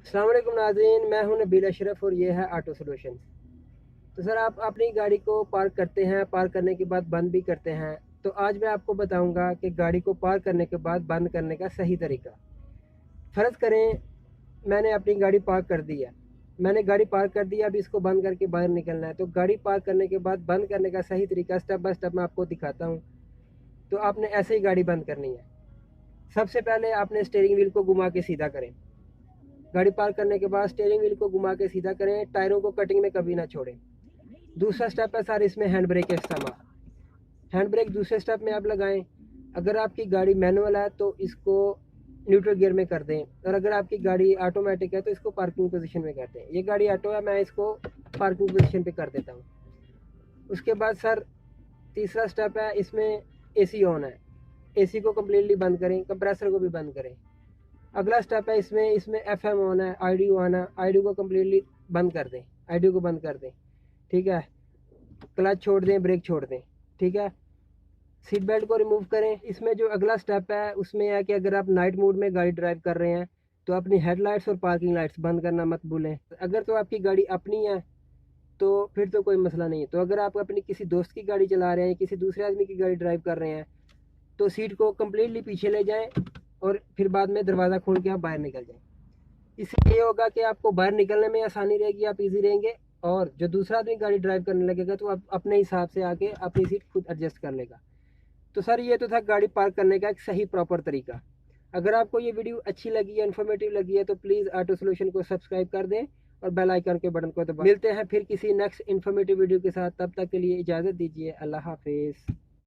अस्सलाम वालेकुम नाज़रीन, मैं हूं नबील अशरफ और ये है ऑटो सोल्यूशन। तो सर आप अपनी गाड़ी को पार्क करते हैं, पार्क करने के बाद बंद भी करते हैं। तो आज मैं आपको बताऊंगा कि गाड़ी को पार्क करने के बाद बंद करने का सही तरीका। फ़र्ज़ करें मैंने अपनी गाड़ी पार्क कर दी है, मैंने गाड़ी पार्क कर दी है, अब इसको बंद करके बाहर निकलना है। तो गाड़ी पार्क करने के बाद बंद करने का सही तरीका स्टेप बाय स्टेप मैं आपको दिखाता हूँ। तो आपने ऐसे ही गाड़ी बंद करनी है। सबसे पहले आपने स्टीयरिंग व्हील को घुमा के सीधा करें। गाड़ी पार्क करने के बाद स्टीयरिंग व्हील को घुमा के सीधा करें, टायरों को कटिंग में कभी ना छोड़ें। दूसरा स्टेप है सर इसमें हैंड ब्रेक का इस्तेमाल। हैंड ब्रेक दूसरे स्टेप में आप लगाएं। अगर आपकी गाड़ी मैनुअल है तो इसको न्यूट्रल गियर में कर दें, और अगर आपकी गाड़ी ऑटोमेटिक है तो इसको पार्किंग पोजीशन में कर दें। ये गाड़ी ऑटो है, मैं इसको पार्किंग पोजीशन पे कर देता हूँ। उसके बाद सर तीसरा स्टेप है, इसमें एसी ऑन है, एसी को कम्प्लीटली बंद करें, कंप्रेसर को भी बंद करें। अगला स्टेप है इसमें इसमें एफएम ऑन है, आईडी ऑन है, आईडी को कम्प्लीटली बंद कर दें, आईडी को बंद कर दें। ठीक है, क्लच छोड़ दें, ब्रेक छोड़ दें। ठीक है, सीट बेल्ट को रिमूव करें। इसमें जो अगला स्टेप है उसमें है कि अगर आप नाइट मोड में गाड़ी ड्राइव कर रहे हैं तो अपनी हेडलाइट्स और पार्किंग लाइट्स बंद करना मत भूलें। अगर तो आपकी गाड़ी अपनी है तो फिर तो कोई मसला नहीं है। तो अगर आप अपनी किसी दोस्त की गाड़ी चला रहे हैं, किसी दूसरे आदमी की गाड़ी ड्राइव कर रहे हैं, तो सीट को कम्प्लीटली पीछे ले जाएं और फिर बाद में दरवाज़ा खोल के आप बाहर निकल जाएं। इससे ये होगा कि आपको बाहर निकलने में आसानी रहेगी, आप इजी रहेंगे, और जो दूसरा आदमी गाड़ी ड्राइव करने लगेगा तो आप अपने हिसाब से आके अपनी सीट खुद एडजस्ट कर लेगा। तो सर ये तो था गाड़ी पार्क करने का एक सही प्रॉपर तरीका। अगर आपको ये वीडियो अच्छी लगी है, इन्फॉर्मेटिव लगी है, तो प्लीज़ ऑटो सोल्यूशन को सब्सक्राइब कर दें और बेल आइकन के बटन को दबाएं। मिलते हैं फिर किसी नेक्स्ट इन्फॉर्मेटिव वीडियो के साथ, तब तक के लिए इजाज़त दीजिए। अल्लाह हाफिज़।